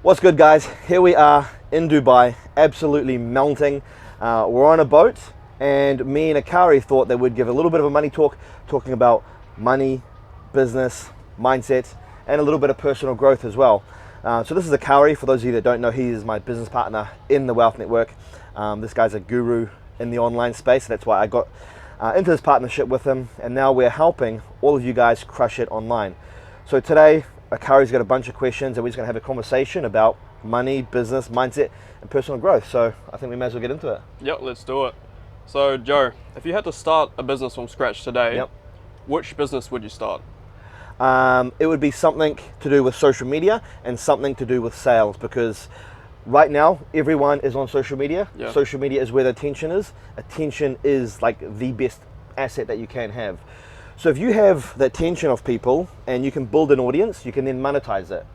What's good, guys? Here we are in Dubai, absolutely melting. We're on a boat, and me and Akari thought that we'd give a little bit of a money talk, talking about money, business, mindset, and a little bit of personal growth as well. So this is Akari. For those of you that don't know, he is my business partner in the Wealth Network. This guy's a guru in the online space. That's why I got into this partnership with him, and now we're helping all of you guys crush it online. So today, Akari's got a bunch of questions, and we're just going to have a conversation about money, business, mindset, and personal growth. So I think we may as well get into it. Yep, let's do it. So Joe, if you had to start a business from scratch today, which business would you start? It would be something to do with social media and something to do with sales, because right now everyone is on social media. Social media is where the attention is. Attention is like the best asset that you can have. So if you have the attention of people and you can build an audience, you can then monetize it.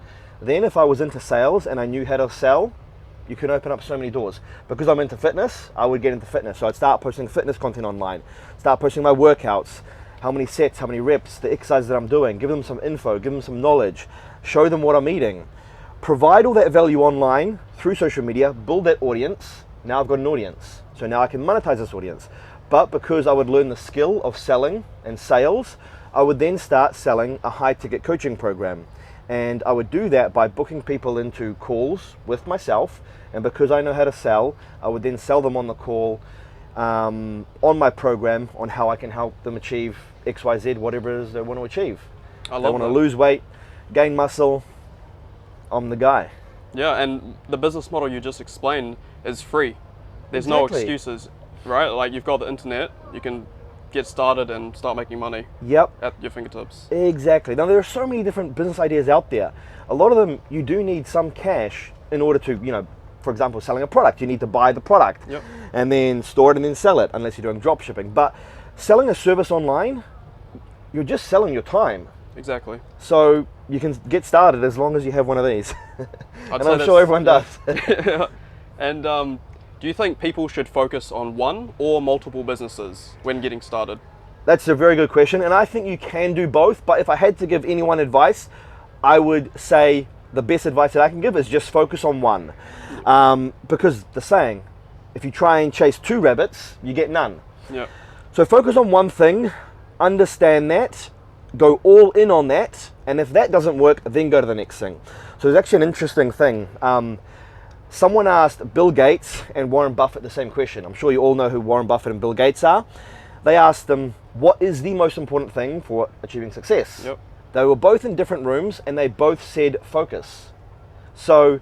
Then if I was into sales and I knew how to sell, you can open up so many doors. Because I'm into fitness, I would get into fitness. So I'd start posting fitness content online, start posting my workouts, how many sets, how many reps, the exercises that I'm doing, give them some info, give them some knowledge, show them what I'm eating. Provide all that value online through social media, build that audience. Now I've got an audience. So now I can monetize this audience. But because I would learn the skill of selling and sales, I would then start selling a high ticket coaching program. And I would do that by booking people into calls with myself. And because I know how to sell, I would then sell them on the call on my program on how I can help them achieve XYZ, whatever it is they want to achieve. I love They want to lose weight, gain muscle, I'm the guy. Yeah, and the business model you just explained is free. There's no excuses, right? Like, you've got the internet, you can get started and start making money at your fingertips. Exactly. Now, there are so many different business ideas out there. A lot of them, you do need some cash in order to, for example, selling a product. You need to buy the product and then store it and then sell it, unless you're doing drop shipping. But selling a service online, you're just selling your time. Exactly. So you can get started as long as you have one of these. And I'm sure everyone does. And do you think people should focus on one or multiple businesses when getting started? That's a very good question, and I think you can do both. But if I had to give anyone advice, I would say the best advice that I can give is just focus on one. Because the saying, if you try and chase two rabbits, you get none. So focus on one thing, understand that, go all in on that, and if that doesn't work, then go to the next thing. So there's actually an interesting thing. Someone asked Bill Gates and Warren Buffett the same question. I'm sure you all know who Warren Buffett and Bill Gates are. They asked them, what is the most important thing for achieving success? They were both in different rooms and they both said focus. So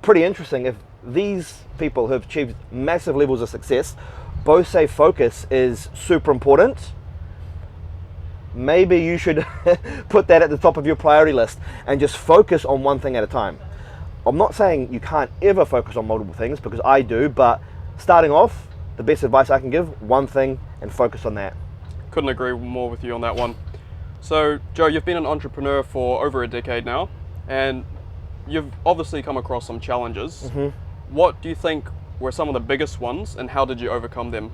pretty interesting. If these people who have achieved massive levels of success both say focus is super important, maybe you should put that at the top of your priority list and just focus on one thing at a time. I'm not saying you can't ever focus on multiple things, because I do, but starting off, the best advice I can give, one thing and focus on that. Couldn't agree more with you on that one. So Joe, you've been an entrepreneur for over a decade now, and you've obviously come across some challenges. What do you think were some of the biggest ones, and how did you overcome them?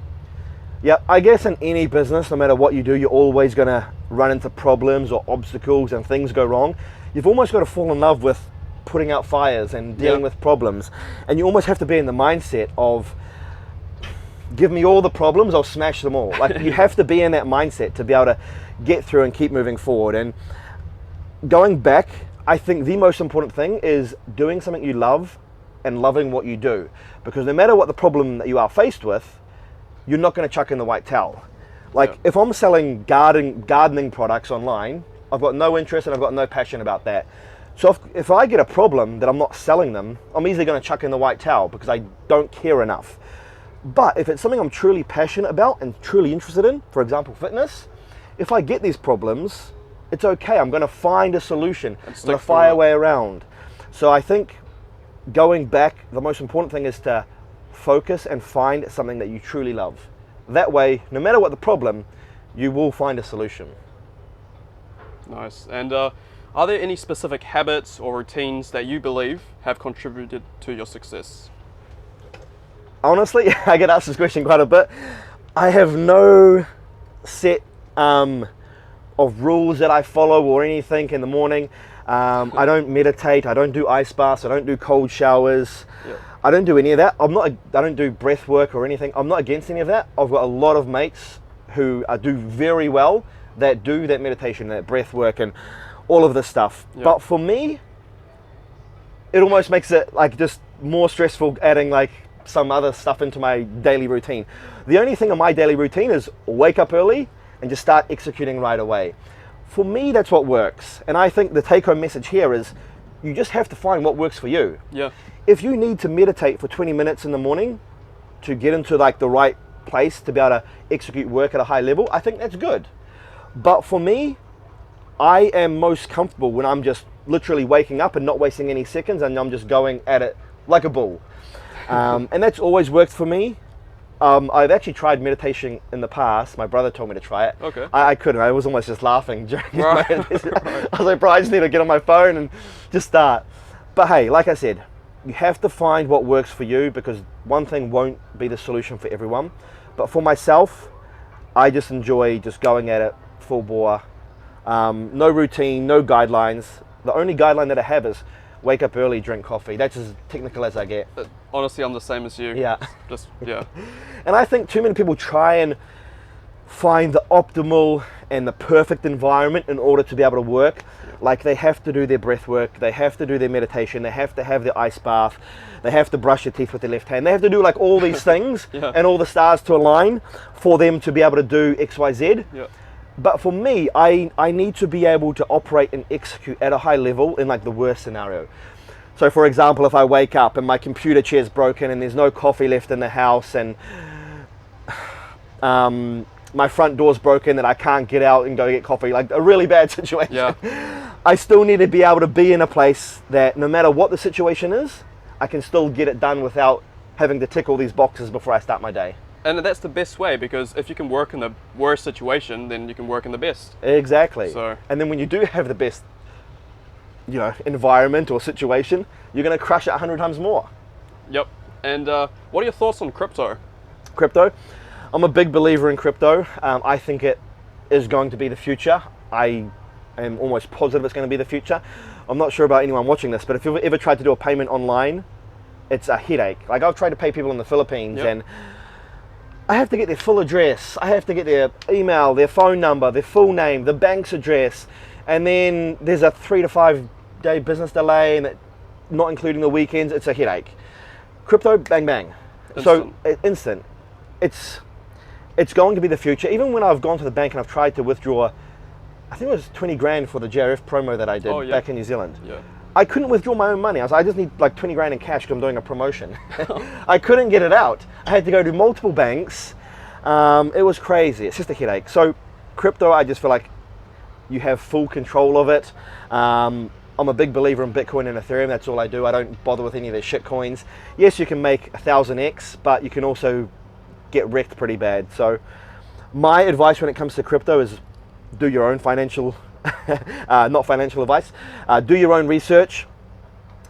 Yeah, I guess in any business, no matter what you do, you're always going to run into problems or obstacles and things go wrong. You've almost got to fall in love with putting out fires and dealing with problems. And you almost have to be in the mindset of, give me all the problems, I'll smash them all. Like, you have to be in that mindset to be able to get through and keep moving forward. And going back, I think the most important thing is doing something you love and loving what you do. Because no matter what the problem that you are faced with, you're not going to chuck in the white towel. Like, if I'm selling gardening products online, I've got no interest and I've got no passion about that. So if I get a problem that I'm not selling them, I'm easily going to chuck in the white towel because I don't care enough. But if it's something I'm truly passionate about and truly interested in, for example, fitness, if I get these problems, it's okay. I'm going to find a solution. I'm going to find a way around. So I think going back, the most important thing is to focus and find something that you truly love. That way, no matter what the problem, you will find a solution. Nice. And are there any specific habits or routines that you believe have contributed to your success? Honestly, I get asked this question quite a bit. I have no set of rules that I follow or anything in the morning. I don't meditate. I don't do ice baths. I don't do cold showers. Yeah. I don't do any of that. I don't do breath work or anything. I'm not against any of that. I've got a lot of mates who do very well that do that meditation, that breath work, and all of this stuff. Yeah. But for me, it almost makes it like just more stressful adding like some other stuff into my daily routine. The only thing in my daily routine is wake up early and just start executing right away. For me, that's what works. And I think the take-home message here is you just have to find what works for you. Yeah. If you need to meditate for 20 minutes in the morning to get into like the right place to be able to execute work at a high level, I think that's good. But for me, I am most comfortable when I'm just literally waking up and not wasting any seconds, and I'm just going at it like a bull. And that's always worked for me. I've actually tried meditation in the past. My brother told me to try it. Okay. I couldn't. I was almost just laughing during Right. I was like, bro, I just need to get on my phone and just start. But hey, like I said, you have to find what works for you, because one thing won't be the solution for everyone. But for myself, I just enjoy just going at it full bore. No routine, no guidelines. The only guideline that I have is wake up early, drink coffee. That's as technical as I get. Honestly, I'm the same as you. Yeah. Just, yeah. And I think too many people try and find the optimal and the perfect environment in order to be able to work. Like they have to do their breath work, they have to do their meditation, they have to have their ice bath, they have to brush their teeth with their left hand. They have to do like all these things Yeah. and all the stars to align for them to be able to do X, Y, Z. Yeah. But for me, I need to be able to operate and execute at a high level in like the worst scenario. So for example, if I wake up and my computer chair's broken and there's no coffee left in the house, and my front door's broken and I can't get out and go get coffee, like a really bad situation. Yeah. I still need to be able to be in a place that no matter what the situation is, I can still get it done without having to tick all these boxes before I start my day. And that's the best way, because if you can work in the worst situation, then you can work in the best. Exactly. So- And then when you do have the best, environment or situation, you're going to crush it 100 times more. Yep. And what are your thoughts on crypto? Crypto, I'm a big believer in crypto. I think it is going to be the future. I am almost positive it's going to be the future. I'm not sure about anyone watching this, but if you've ever tried to do a payment online, it's a headache. Like I've tried to pay people in the Philippines, Yep. and I have to get their full address, I have to get their email, their phone number, their full name, the bank's address, and then there's a 3 to 5 day business delay, and not including the weekends. It's a headache. Crypto, bang bang. Instant. So instant. It's going to be the future. Even when I've gone to the bank and I've tried to withdraw, I think it was 20 grand for the JRF promo that I did Oh, yeah. back in New Zealand. Yeah. I couldn't withdraw my own money. I was like, I just need like 20 grand in cash because I'm doing a promotion. I couldn't get it out. I had to go to multiple banks. It was crazy. It's just a headache. So crypto, I just feel like you have full control of it. I'm a big believer in Bitcoin and Ethereum. That's all I do. I don't bother with any of their shit coins. Yes, you can make 1000x, but you can also get wrecked pretty bad. So my advice when it comes to crypto is do your own financial not financial advice. Do your own research.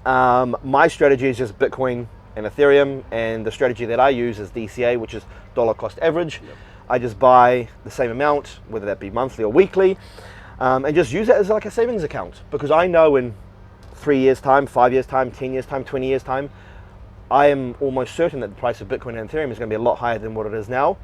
My strategy is just Bitcoin and Ethereum, and the strategy that I use is DCA, which is dollar cost average. Yep. I just buy the same amount, whether that be monthly or weekly, and just use it as like a savings account, because I know in 3 years time, 5 years time, 10 years time, 20 years time, I am almost certain that the price of Bitcoin and Ethereum is going to be a lot higher than what it is now.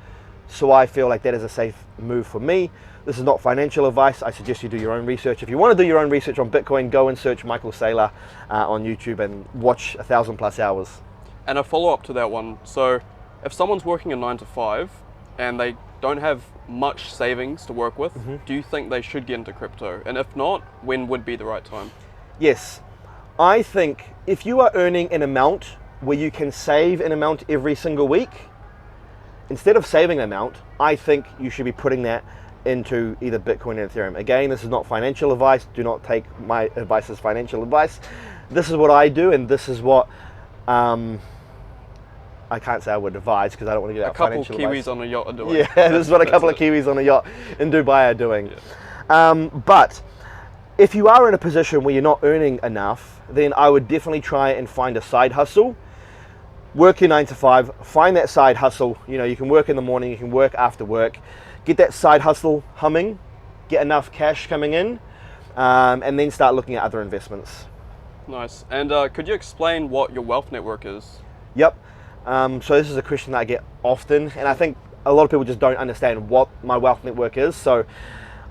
So I feel like that is a safe move for me. This is not financial advice. I suggest you do your own research. If you want to do your own research on Bitcoin, go and search Michael Saylor on YouTube and watch 1,000+ hours. And a follow-up to that one. So if someone's working a 9 to 5 and they don't have much savings to work with, do you think they should get into crypto? And if not, when would be the right time? Yes, I think if you are earning an amount where you can save an amount every single week, instead of saving an amount, I think you should be putting that into either Bitcoin and Ethereum. Again, this is not financial advice. Do not take my advice as financial advice. This is what I do, and this is what I can't say I would advise because I don't want to get out A couple financial Kiwis advice. on a yacht are doing. Yeah, this is what a couple of Kiwis on a yacht in Dubai are doing. But if you are in a position where you're not earning enough, then I would definitely try and find a side hustle. Work your 9 to 5, find that side hustle. You know, you can work in the morning, you can work after work. Get that side hustle humming, get enough cash coming in, and then start looking at other investments. Nice. And could you explain what your wealth network is? Yep. So this is a question that I get often, and I think a lot of people just don't understand what my wealth network is. So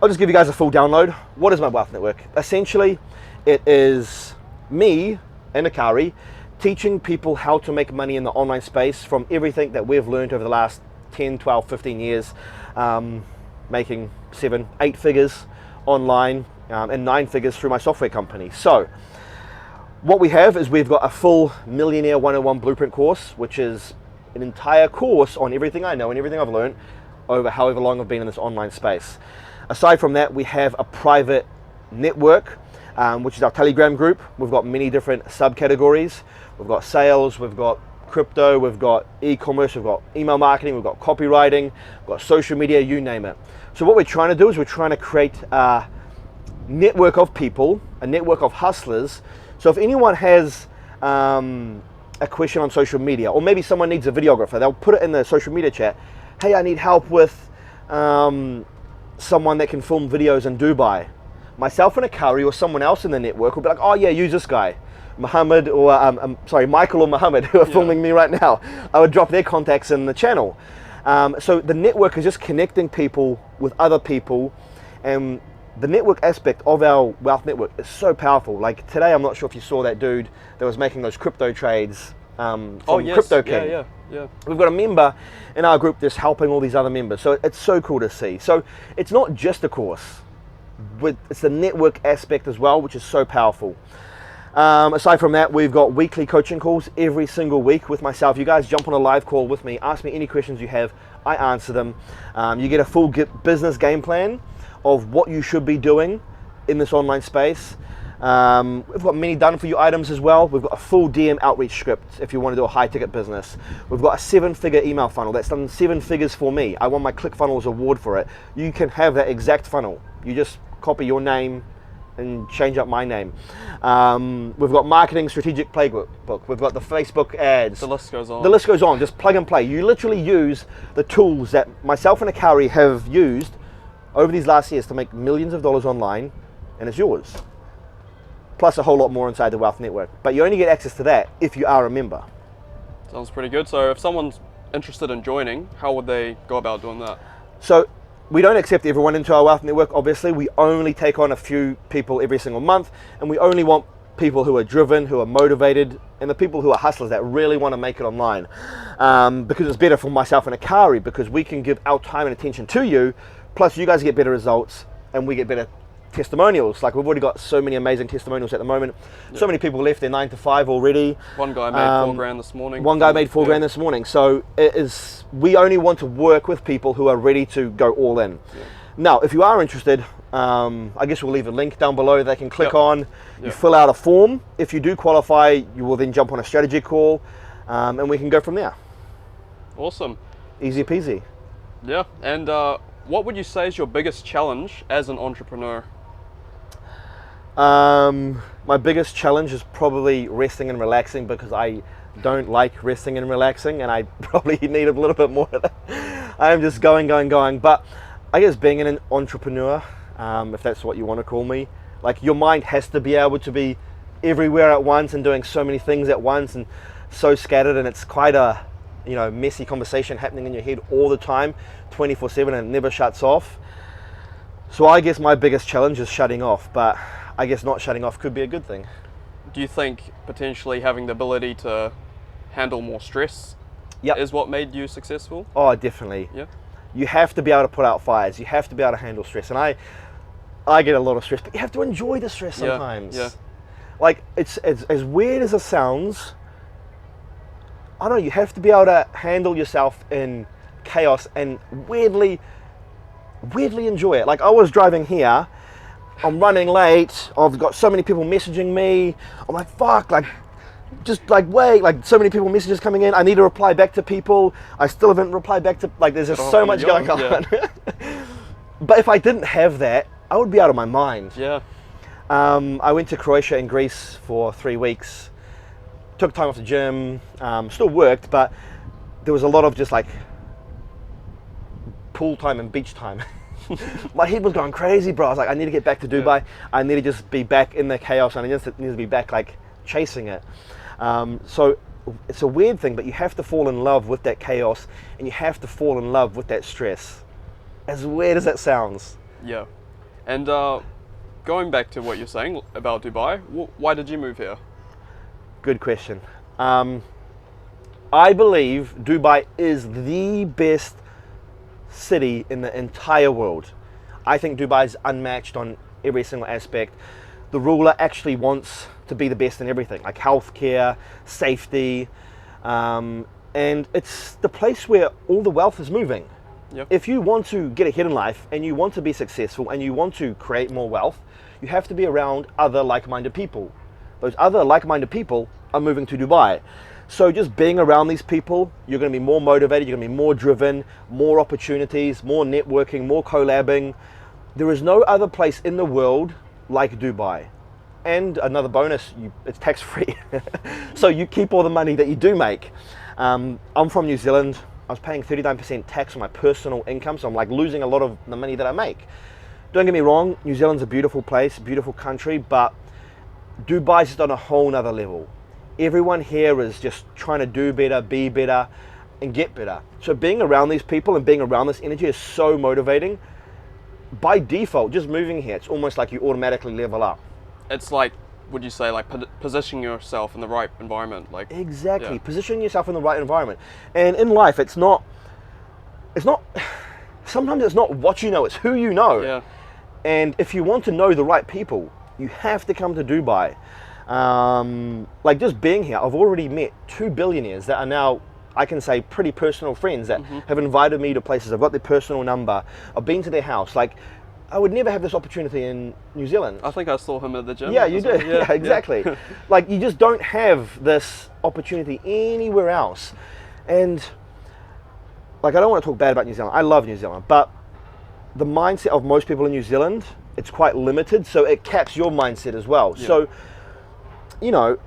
I'll just give you guys a full download. What is my wealth network? Essentially, it is me and Akari teaching people how to make money in the online space from everything that we've learned over the last 10, 12, 15 years, making 7, 8 figures online and 9 figures through my software company. So what we have is we've got a full Millionaire 101 Blueprint course, which is an entire course on everything I know and everything I've learned over however long I've been in this online space. Aside from that, we have a private network, which is our Telegram group. We've got many different subcategories. We've got sales, we've got crypto, we've got e-commerce, we've got email marketing, we've got copywriting, we've got social media, you name it. So what we're trying to do is we're trying to create a network of people, a network of hustlers. So if anyone has a question on social media, or maybe someone needs a videographer, they'll put it in the social media chat. Hey, I need help with someone that can film videos in Dubai. Myself and Akari or someone else in the network will be like, oh yeah, use this guy. Muhammad or, Michael or Muhammad, who are filming me right now. I would drop their contacts in the channel. So the network is just connecting people with other people, and the network aspect of our wealth network is so powerful. Like today, I'm not sure if you saw that dude that was making those crypto trades from Crypto King. Yeah. We've got a member in our group that's helping all these other members. So it's so cool to see. So it's not just a course, it's the network aspect as well, which is so powerful. Aside from that, we've got weekly coaching calls every single week with myself. You guys jump on a live call with me, ask me any questions you have, I answer them. You get a full business game plan of what you should be doing in this online space. We've got many done for you items as well. We've got a full DM outreach script if you want to do a high ticket business. We've got a 7-figure email funnel that's done 7 figures for me. I won my ClickFunnels award for it. You can have that exact funnel. You just copy your name and change up my name. We've got marketing strategic playbook. We've got the Facebook ads. The list goes on. The list goes on. Just plug and play. You literally use the tools that myself and Akari have used over these last years to make millions of dollars online, and it's yours. Plus a whole lot more inside the Wealth Network. But you only get access to that if you are a member. Sounds pretty good. So if someone's interested in joining, how would they go about doing that? So we don't accept everyone into our Wealth Network, obviously. We only take on a few people every single month, and we only want people who are driven, who are motivated, and the people who are hustlers that really want to make it online. Because it's better for myself and Akari, because we can give our time and attention to you, plus you guys get better results, and we get better testimonials. Like we've already got so many amazing testimonials at the moment. So many people left their 9 to 5 already. One guy made 4 grand this morning. One guy made 4 grand this morning. So we only want to work with people who are ready to go all in. Now, if you are interested, I guess we'll leave a link down below they can click on. You fill out a form. If you do qualify, you will then jump on a strategy call, and we can go from there. Awesome. Easy peasy. Yeah. And what would you say is your biggest challenge as an entrepreneur? My biggest challenge is probably resting and relaxing, because I don't like resting and relaxing, and I probably need a little bit more of that. I'm just going. But I guess being an entrepreneur, if that's what you want to call me, like your mind has to be able to be everywhere at once and doing so many things at once and so scattered, and it's quite a messy conversation happening in your head all the time, 24/7, and it never shuts off. So I guess my biggest challenge is shutting off, but I guess not shutting off could be a good thing. Do you think potentially having the ability to handle more stress is what made you successful? Oh, definitely. Yeah. You have to be able to put out fires. You have to be able to handle stress. And I get a lot of stress, but you have to enjoy the stress sometimes. Yeah. Like, it's as weird as it sounds, I don't know, you have to be able to handle yourself in chaos and weirdly enjoy it. Like, I was driving here, I'm running late, I've got so many people messaging me, I'm like, fuck, wait, so many people messages coming in, I need to reply back to people, I still haven't replied back to, there's just so much going on. But if I didn't have that, I would be out of my mind. Yeah. I went to Croatia and Greece for 3 weeks, took time off the gym, still worked, but there was a lot of just pool time and beach time. My head was going crazy, bro. I was like, I need to get back to Dubai. I need to just be back in the chaos, and I just need to be back like chasing it. So it's a weird thing, but you have to fall in love with that chaos, and you have to fall in love with that stress. As weird as that sounds. Yeah. And going back to what you're saying about Dubai, why did you move here? Good question. I believe Dubai is the best city in the entire world. I think Dubai is unmatched on every single aspect. The ruler actually wants to be the best in everything, like healthcare, safety, and it's the place where all the wealth is moving. Yep. If you want to get ahead in life and you want to be successful and you want to create more wealth, you have to be around other like-minded people. Those other like-minded people are moving to Dubai. So just being around these people, you're going to be more motivated, you're going to be more driven, more opportunities, more networking, more collabing. There is no other place in the world like Dubai. And another bonus, it's tax-free. So you keep all the money that you do make. I'm from New Zealand. I was paying 39% tax on my personal income, so I'm like losing a lot of the money that I make. Don't get me wrong, New Zealand's a beautiful place, beautiful country, but Dubai's just on a whole nother level. Everyone here is just trying to do better, be better, and get better. So being around these people and being around this energy is so motivating. By default, just moving here, it's almost like you automatically level up. It's like, would you say, like positioning yourself in the right environment? Like Exactly, yeah. Positioning yourself in the right environment. And in life, it's not, sometimes it's not what you know, it's who you know. Yeah. And if you want to know the right people, you have to come to Dubai. Like just being here, I've already met 2 billionaires that are now, I can say, pretty personal friends that have invited me to places. I've got their personal number. I've been to their house. Like, I would never have this opportunity in New Zealand. I think I saw him at the gym. Yeah, you do. Yeah, exactly. Yeah. Like, you just don't have this opportunity anywhere else. And, like, I don't want to talk bad about New Zealand. I love New Zealand. But the mindset of most people in New Zealand, it's quite limited. So it caps your mindset as well. Yeah. So, you know,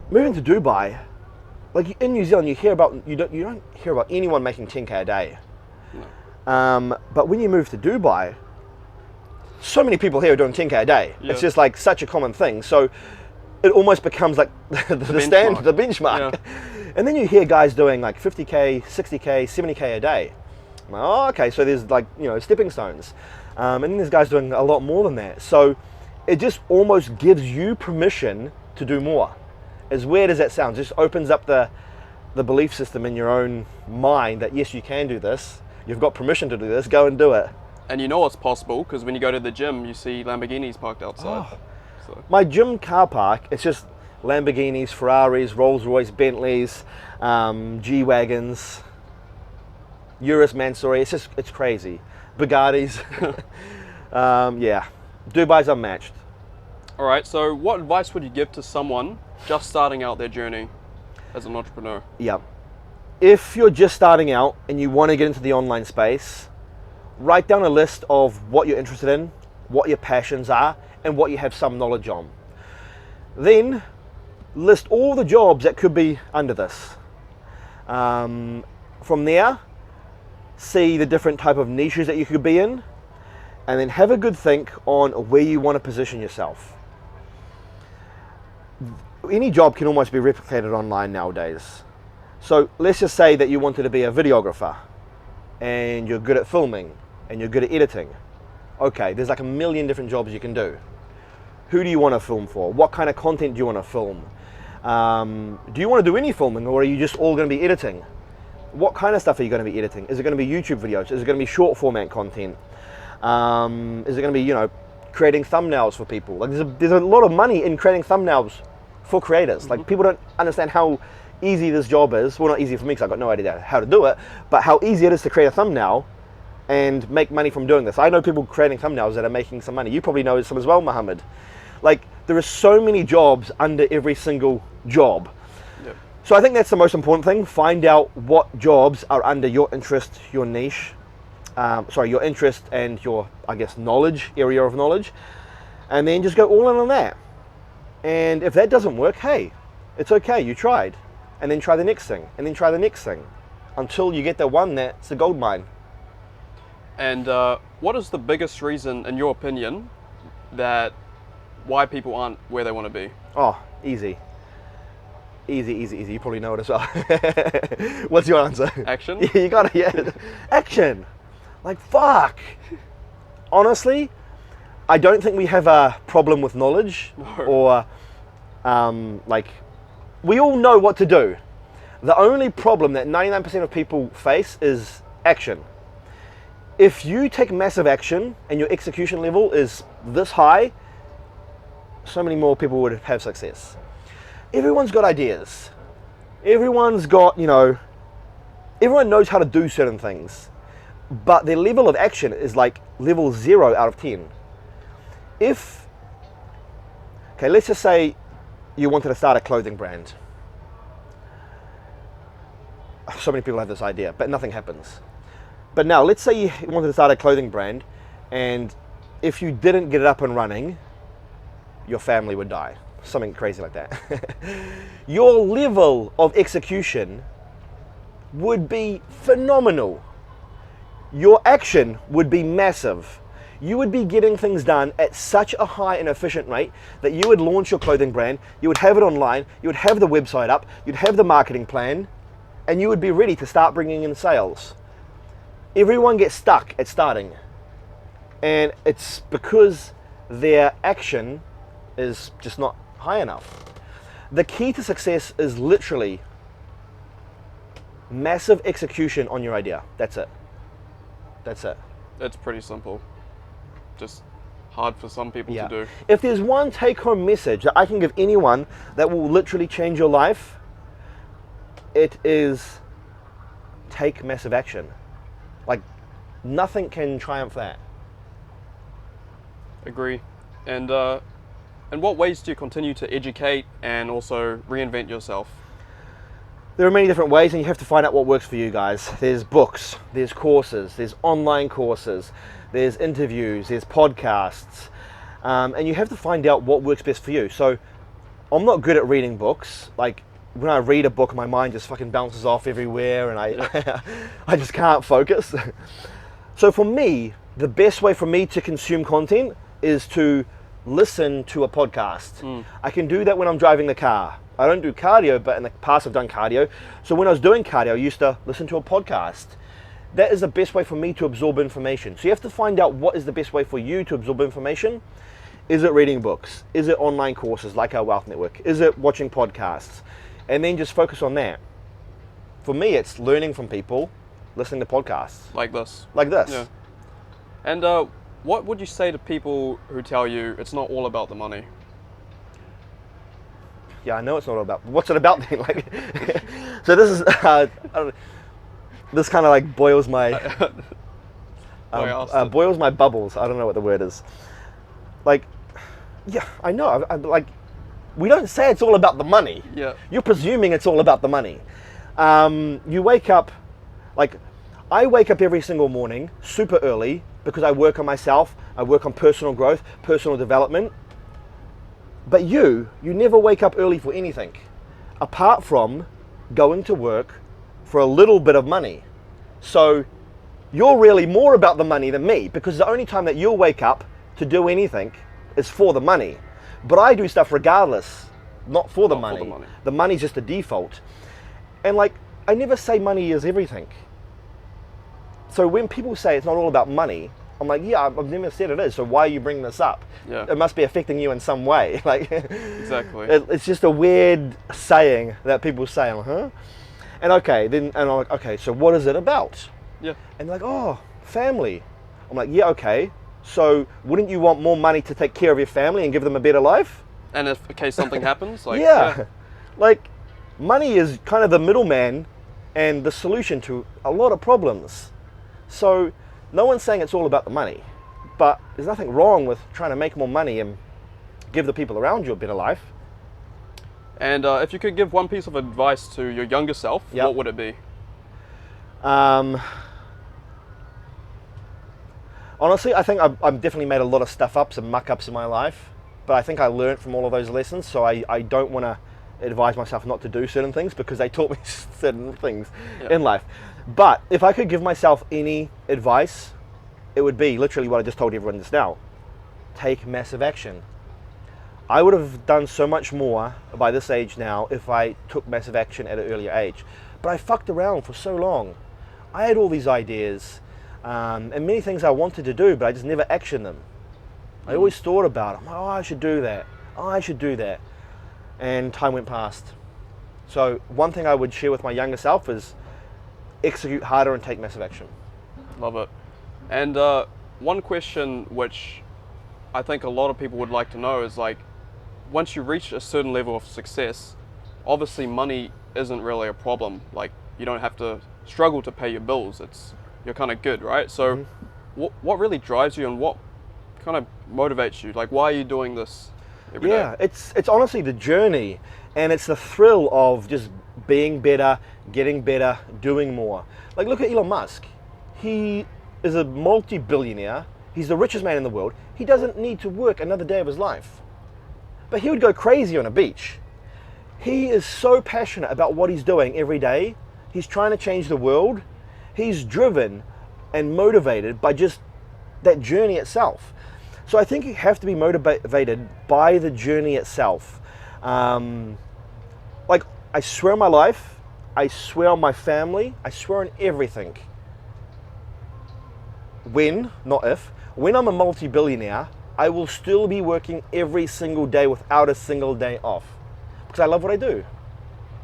moving to Dubai, like in New Zealand, you don't hear about anyone making 10K a day. No. But when you move to Dubai, so many people here are doing 10K a day. Yeah. It's just like such a common thing. So it almost becomes like the standard, the benchmark. Yeah. And then you hear guys doing like 50K, 60K, 70K a day. I'm like, oh, okay, so there's like, you know, stepping stones. And then there's guys doing a lot more than that. So it just almost gives you permission to do more. As weird as that sounds, it just opens up the belief system in your own mind that yes, you can do this. You've got permission to do this. Go and do it. And you know it's possible because when you go to the gym, you see Lamborghinis parked outside. Oh. So. My gym car park, it's just Lamborghinis, Ferraris, Rolls Royce, Bentleys, G-Wagons, Urus Mansory. It's crazy. Bugattis. Yeah, Dubai's unmatched. All right, so what advice would you give to someone just starting out their journey as an entrepreneur? Yeah. If you're just starting out and you want to get into the online space, write down a list of what you're interested in, what your passions are, and what you have some knowledge on. Then list all the jobs that could be under this. From there, see the different type of niches that you could be in, and then have a good think on where you want to position yourself. Any job can almost be replicated online nowadays. So let's just say that you wanted to be a videographer and you're good at filming and you're good at editing. Okay, there's like a million different jobs you can do. Who do you want to film for? What kind of content do you want to film? Do you want to do any filming, or are you just all going to be editing? What kind of stuff are you going to be editing? Is it going to be YouTube videos? Is it going to be short format content? Is it going to be, you know, creating thumbnails for people? Like there's a lot of money in creating thumbnails for creators. Like people don't understand how easy this job is. Well, not easy for me because I've got no idea how to do it, but how easy it is to create a thumbnail and make money from doing this. I know people creating thumbnails that are making some money. You probably know some as well, Mohammed. Like there are so many jobs under every single job. Yep. So I think that's the most important thing. Find out what jobs are under your interest, your niche, your interest and your, I guess, knowledge, area of knowledge, and then just go all in on that. And if that doesn't work, hey, it's okay, you tried. And then try the next thing, and then try the next thing, until you get the one that's a gold mine. And what is the biggest reason, in your opinion, that why people aren't where they want to be? Oh, easy. Easy. You probably know it as well. What's your answer? Action? You got it, yeah. Action. Like, fuck. Honestly, I don't think we have a problem with knowledge. No. Or, like, we all know what to do. The only problem that 99% of people face is action. If you take massive action and your execution level is this high, so many more people would have success. Everyone's got ideas. Everyone's got, everyone knows how to do certain things, but their level of action is like level 0 out of 10. Let's just say you wanted to start a clothing brand. So many people have this idea, but nothing happens. But now, let's say you wanted to start a clothing brand, and if you didn't get it up and running, your family would die. Something crazy like that. Your level of execution would be phenomenal. Your action would be massive. You would be getting things done at such a high and efficient rate that you would launch your clothing brand, you would have it online, you would have the website up, you'd have the marketing plan, and you would be ready to start bringing in sales. Everyone gets stuck at starting, and it's because their action is just not high enough. The key to success is literally massive execution on your idea. That's it. It's pretty simple. Just hard for some people to do. If there's one take-home message that I can give anyone that will literally change your life, it is take massive action. Like, nothing can triumph that. Agree. And in what ways do you continue to educate and also reinvent yourself? There are many different ways, and you have to find out what works for you guys. There's books, there's courses, there's online courses, there's interviews, there's podcasts, and you have to find out what works best for you. So I'm not good at reading books. Like, when I read a book, my mind just fucking bounces off everywhere, and I just can't focus. So for me, the best way for me to consume content is to listen to a podcast. I can do that when I'm driving the car. I don't do cardio, but in the past I've done cardio. So when I was doing cardio, I used to listen to a podcast. That is the best way for me to absorb information. So you have to find out what is the best way for you to absorb information. Is it reading books? Is it online courses like our Wealth Network? Is it watching podcasts? And then just focus on that. For me, it's learning from people, listening to podcasts. Like this. Yeah. And what would you say to people who tell you it's not all about the money? Yeah, I know it's not all about. What's it about then? Like, so this is. This kind of like boils my. Boils my bubbles. I don't know what the word is. Like, yeah, I know. I'm like, we don't say it's all about the money. Yeah. You're presuming it's all about the money. You wake up, like, I wake up every single morning super early because I work on myself. I work on personal growth, personal development. But you never wake up early for anything, apart from going to work for a little bit of money. So you're really more about the money than me, because the only time that you'll wake up to do anything is for the money. But I do stuff regardless, not for the money. The money's just a default. And like, I never say money is everything. So when people say it's not all about money, I'm like, yeah, I've never said it is, so why are you bringing this up? Yeah. It must be affecting you in some way. Like, exactly. It's just a weird saying that people say. I'm like, huh? And I'm like, okay, so what is it about? Yeah. And they're like, oh, family. I'm like, yeah, okay. So wouldn't you want more money to take care of your family and give them a better life? And if in case something happens, like yeah. Like, money is kind of the middleman and the solution to a lot of problems. So no one's saying it's all about the money, but there's nothing wrong with trying to make more money and give the people around you a better life. And if you could give one piece of advice to your younger self, what would it be? Honestly, I think I've definitely made a lot of stuff up, some muck-ups in my life, but I think I learned from all of those lessons, so I don't want to advise myself not to do certain things because they taught me certain things in life. But if I could give myself any advice, it would be literally what I just told everyone just now. Take massive action. I would have done so much more by this age now if I took massive action at an earlier age. But I fucked around for so long. I had all these ideas and many things I wanted to do, but I just never actioned them. I always thought about them. Oh, I should do that. Oh, I should do that. And time went past. So one thing I would share with my younger self is execute harder and take massive action. Love it. And one question which I think a lot of people would like to know is like, once you reach a certain level of success, obviously money isn't really a problem. Like, you don't have to struggle to pay your bills. You're kind of good, right? So what really drives you and what kind of motivates you? Like, why are you doing this every day? Yeah, it's honestly the journey, and it's the thrill of just being better, getting better, doing more. Like, look at Elon Musk. He is a multi-billionaire. He's the richest man in the world. He doesn't need to work another day of his life. But he would go crazy on a beach. He is so passionate about what he's doing every day. He's trying to change the world. He's driven and motivated by just that journey itself. So I think you have to be motivated by the journey itself. Like, I swear on my life, I swear on my family, I swear on everything. When, not if, when I'm a multi-billionaire, I will still be working every single day without a single day off, because I love what I do.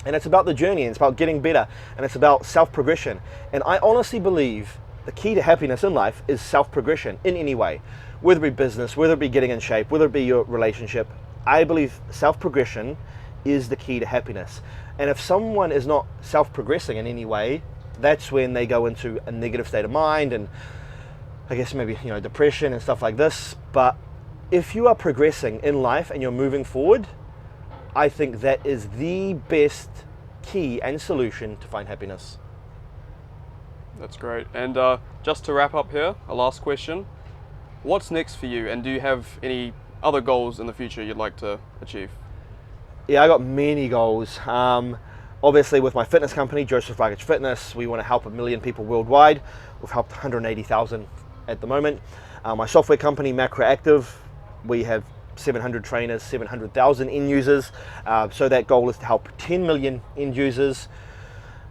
And it's about the journey, and it's about getting better, and it's about self-progression. And I honestly believe the key to happiness in life is self-progression in any way, whether it be business, whether it be getting in shape, whether it be your relationship. I believe self-progression is the key to happiness. And if someone is not self-progressing in any way, that's when they go into a negative state of mind, and I guess maybe, depression and stuff like this. But if you are progressing in life and you're moving forward, I think that is the best key and solution to find happiness. That's great. And just to wrap up here, a last question. What's next for you, and do you have any other goals in the future you'd like to achieve? Yeah, I got many goals. Obviously, with my fitness company, Josef Rakich Fitness, we want to help 1 million people worldwide. We've helped 180,000 at the moment. My software company, Macroactive, we have 700 trainers, 700,000 end users. So that goal is to help 10 million end users.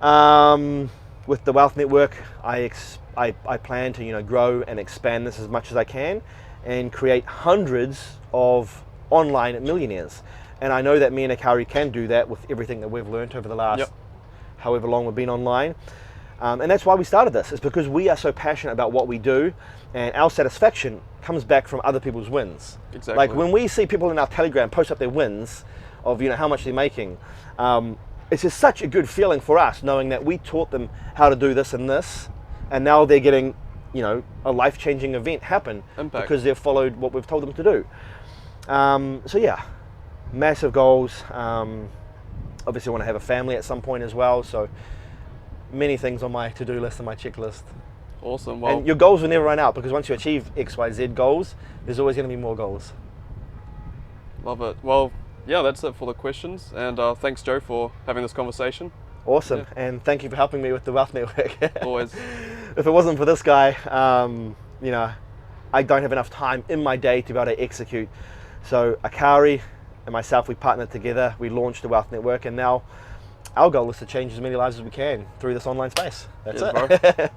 With the Wealth Network, I plan to grow and expand this as much as I can and create hundreds of online millionaires. And I know that me and Akari can do that with everything that we've learned over the last however long we've been online. And that's why we started this, is because we are so passionate about what we do, and our satisfaction comes back from other people's wins. Exactly. Like when we see people in our Telegram post up their wins of how much they're making, it's just such a good feeling for us knowing that we taught them how to do this and this, and now they're getting a life-changing event happen. Impact. Because they've followed what we've told them to do. So yeah, massive goals. Obviously I want to have a family at some point as well, so many things on my to-do list and my checklist. Awesome. Well, and your goals will never run out, because once you achieve X, Y, Z goals, there's always going to be more goals. love it. Well, yeah, that's it for the questions, and thanks, Joe, for having this conversation. Awesome, Yeah. And thank you for helping me with the Wealth Network. Always. If it wasn't for this guy, I don't have enough time in my day to be able to execute. So Akari and myself, we partnered together, we launched the Wealth Network, and now our goal is to change as many lives as we can through this online space. That's Cheers, it. bro.